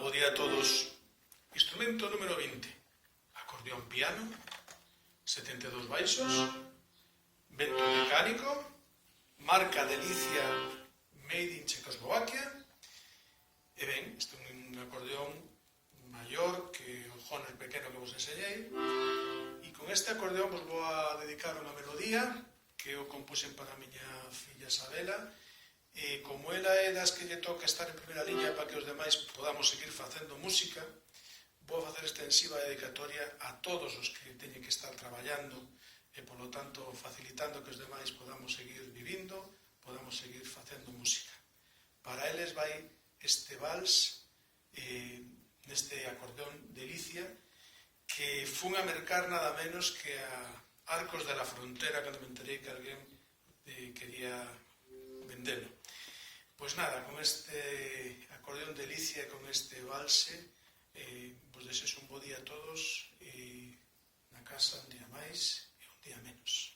bo día a todos. Instrumento número 20. Acordeón piano, 72 baixos, vento mecánico, marca Delicia Made in Checoslovaquia. E ben, este é un acordeón maior que o Honor pequeno que vos enseñei. E con este acordeón vos vou a dedicar unha melodía que eu compuxen para a miña filla Sabela. E como ela é das que lle toca estar en primeira liña para que os demais podamos seguir facendo música, vou facer extensiva a dedicatoria a todos os que teñen que estar traballando e, polo tanto, facilitando que os demais podamos seguir vivindo, podamos seguir facendo música. Para eles vai este vals neste acordeón Delicia que fun a mercar nada menos que a Arcos de la Frontera cando me enterei que alguén quería vendelo. Pois nada, con este acordeón Delicia e con este valse vos desexo un bo día a todos e na casa un día máis e un día menos.